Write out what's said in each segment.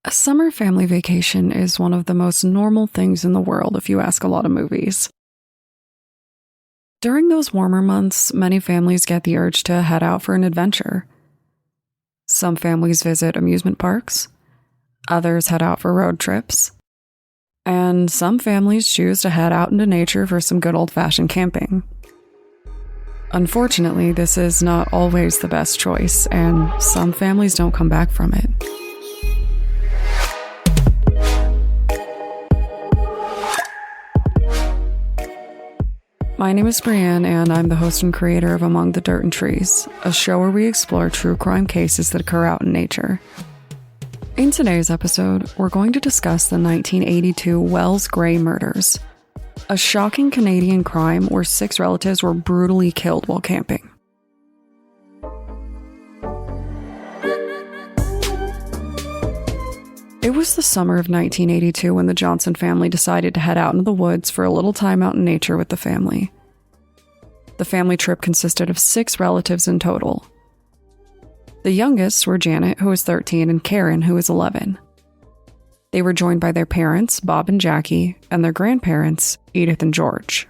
A summer family vacation is one of the most normal things in the world if you ask a lot of movies. During those warmer months, many families get the urge to head out for an adventure. Some families visit amusement parks, others head out for road trips, and some families choose to head out into nature for some good old-fashioned camping. Unfortunately, this is not always the best choice, and some families don't come back from it. My name is Brienne, and I'm the host and creator of Among the Dirt and Trees, a show where we explore true crime cases that occur out in nature. In today's episode, we're going to discuss the 1982 Wells Gray murders, a shocking Canadian crime where 6 relatives were brutally killed while camping. It was the summer of 1982 when the Johnson family decided to head out into the woods for a little time out in nature with the family. The family trip consisted of 6 relatives in total. The youngest were Janet, who was 13, and Karen, who was 11. They were joined by their parents, Bob and Jackie, and their grandparents, Edith and George.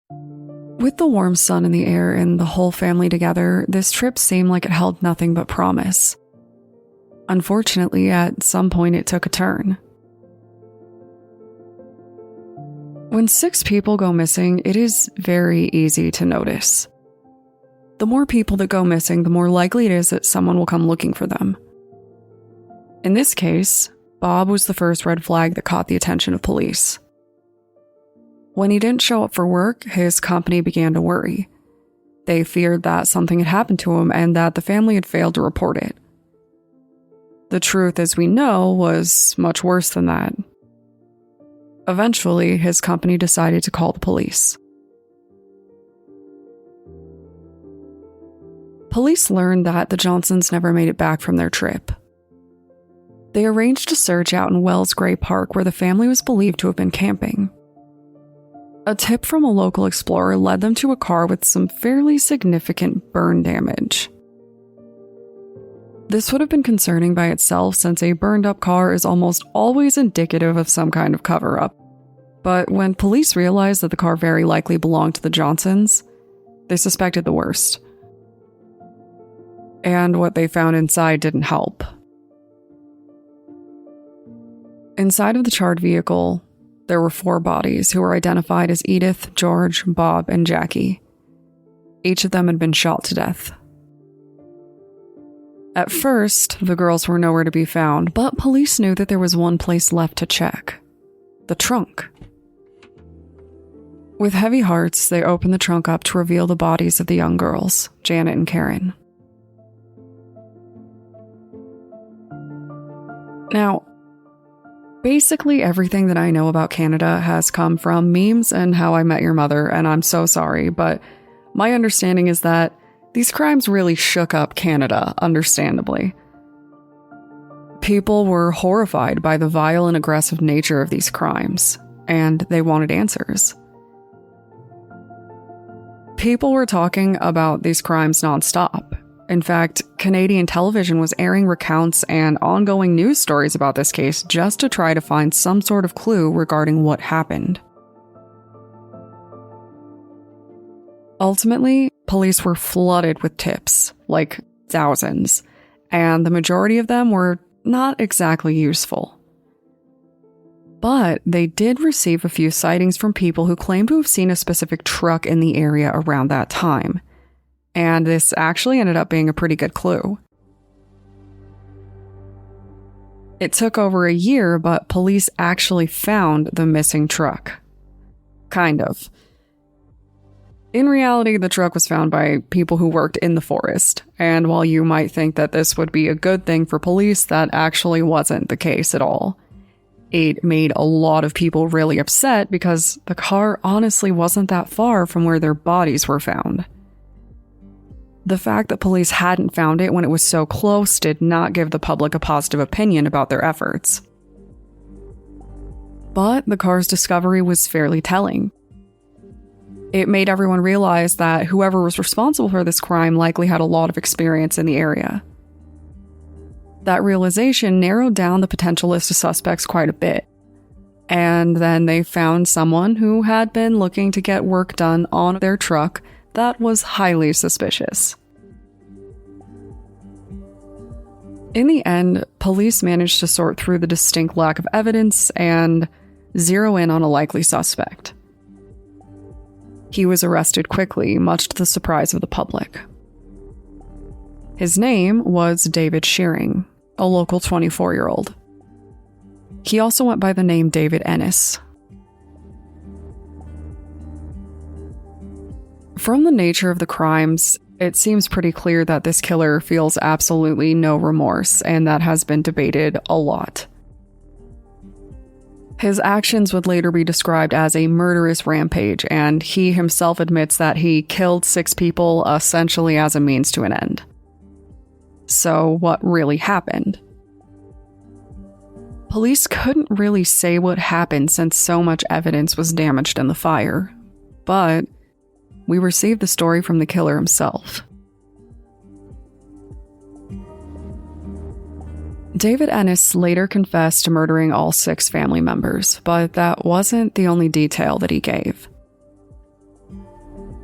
With the warm sun in the air and the whole family together, this trip seemed like it held nothing but promise. Unfortunately, at some point it took a turn. When 6 people go missing, it is very easy to notice. The more people that go missing, the more likely it is that someone will come looking for them. In this case, Bob was the first red flag that caught the attention of police. When he didn't show up for work, his company began to worry. They feared that something had happened to him and that the family had failed to report it. The truth, as we know, was much worse than that. Eventually, his company decided to call the police. Police learned that the Johnsons never made it back from their trip. They arranged a search out in Wells Gray Park where the family was believed to have been camping. A tip from a local explorer led them to a car with some fairly significant burn damage. This would have been concerning by itself since a burned-up car is almost always indicative of some kind of cover-up. But when police realized that the car very likely belonged to the Johnsons, they suspected the worst. And what they found inside didn't help. Inside of the charred vehicle, there were 4 bodies who were identified as Edith, George, Bob, and Jackie. Each of them had been shot to death. At first, the girls were nowhere to be found, but police knew that there was one place left to check: the trunk. With heavy hearts, they opened the trunk up to reveal the bodies of the young girls, Janet and Karen. Now, basically everything that I know about Canada has come from memes and How I Met Your Mother, and I'm so sorry, but my understanding is that these crimes really shook up Canada, understandably. People were horrified by the vile and aggressive nature of these crimes, and they wanted answers. People were talking about these crimes nonstop. In fact, Canadian television was airing recounts and ongoing news stories about this case just to try to find some sort of clue regarding what happened. Ultimately, police were flooded with tips, like thousands, and the majority of them were not exactly useful. But they did receive a few sightings from people who claimed to have seen a specific truck in the area around that time, and this actually ended up being a pretty good clue. It took over a year, but police actually found the missing truck. Kind of. In reality, the truck was found by people who worked in the forest, and while you might think that this would be a good thing for police, that actually wasn't the case at all. It made a lot of people really upset because the car honestly wasn't that far from where their bodies were found. The fact that police hadn't found it when it was so close did not give the public a positive opinion about their efforts. But the car's discovery was fairly telling. It made everyone realize that whoever was responsible for this crime likely had a lot of experience in the area. That realization narrowed down the potential list of suspects quite a bit. And then they found someone who had been looking to get work done on their truck that was highly suspicious. In the end, police managed to sort through the distinct lack of evidence and zero in on a likely suspect. He was arrested quickly, much to the surprise of the public. His name was David Shearing, a local 24-year-old. He also went by the name David Ennis. From the nature of the crimes, it seems pretty clear that this killer feels absolutely no remorse, and that has been debated a lot. His actions would later be described as a murderous rampage, and he himself admits that he killed 6 people essentially as a means to an end. So, what really happened? Police couldn't really say what happened since so much evidence was damaged in the fire, but we received the story from the killer himself. David Ennis later confessed to murdering all 6 family members, but that wasn't the only detail that he gave.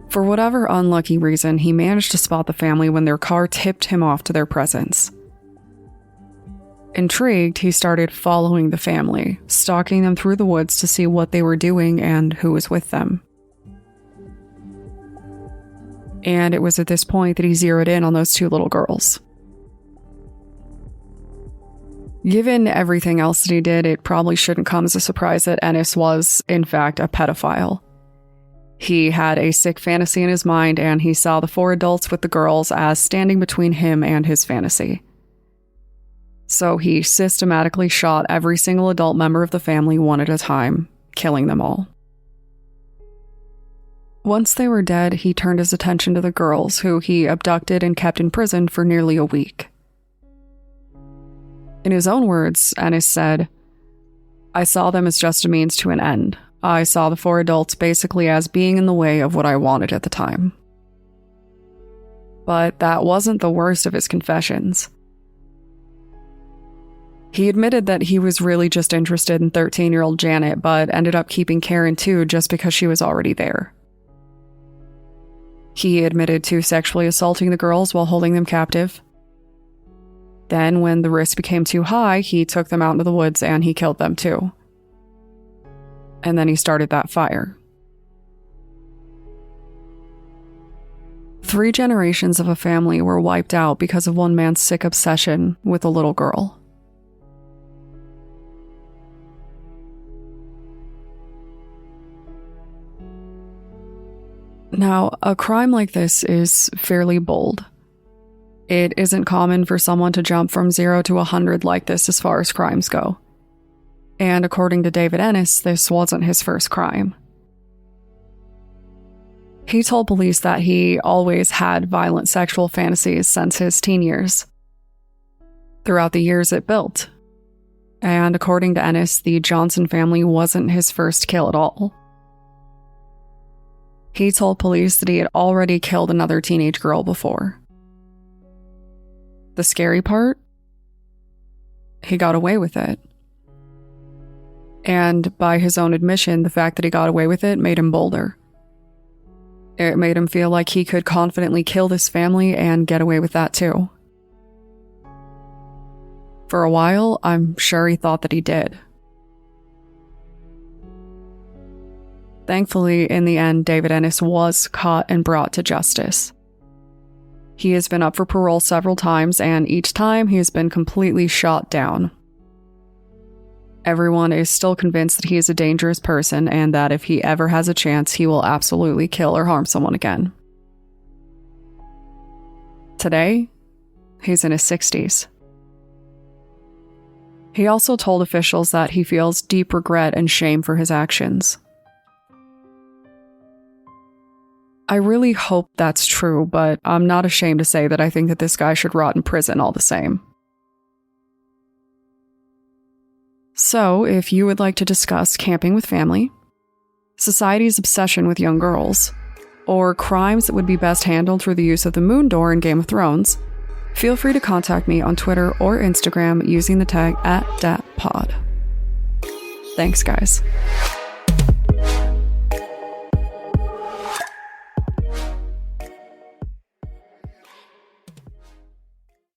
For whatever unlucky reason, he managed to spot the family when their car tipped him off to their presence. Intrigued, he started following the family, stalking them through the woods to see what they were doing and who was with them. And it was at this point that he zeroed in on those 2 little girls. Given everything else that he did, it probably shouldn't come as a surprise that Ennis was, in fact, a pedophile. He had a sick fantasy in his mind, and he saw the 4 adults with the girls as standing between him and his fantasy. So he systematically shot every single adult member of the family one at a time, killing them all. Once they were dead, he turned his attention to the girls, who he abducted and kept in prison for nearly a week. In his own words, Ennis said, "I saw them as just a means to an end. I saw the 4 adults basically as being in the way of what I wanted at the time." But that wasn't the worst of his confessions. He admitted that he was really just interested in 13-year-old Janet, but ended up keeping Karen too just because she was already there. He admitted to sexually assaulting the girls while holding them captive. Then, when the risk became too high, he took them out into the woods and he killed them too. And then he started that fire. 3 generations of a family were wiped out because of one man's sick obsession with a little girl. Now, a crime like this is fairly bold. It isn't common for someone to jump from 0 to 100 like this as far as crimes go. And according to David Ennis, this wasn't his first crime. He told police that he always had violent sexual fantasies since his teen years. Throughout the years, it built. And according to Ennis, the Johnson family wasn't his first kill at all. He told police that he had already killed another teenage girl before. The scary part? He got away with it. And by his own admission, the fact that he got away with it made him bolder. It made him feel like he could confidently kill this family and get away with that too. For a while, I'm sure he thought that he did. Thankfully, in the end, David Ennis was caught and brought to justice. He has been up for parole several times, and each time he has been completely shot down. Everyone is still convinced that he is a dangerous person and that if he ever has a chance, he will absolutely kill or harm someone again. Today, he's in his 60s. He also told officials that he feels deep regret and shame for his actions. I really hope that's true, but I'm not ashamed to say that I think that this guy should rot in prison all the same. So, if you would like to discuss camping with family, society's obsession with young girls, or crimes that would be best handled through the use of the moon door in Game of Thrones, feel free to contact me on Twitter or Instagram using the tag @datpod. Thanks, guys.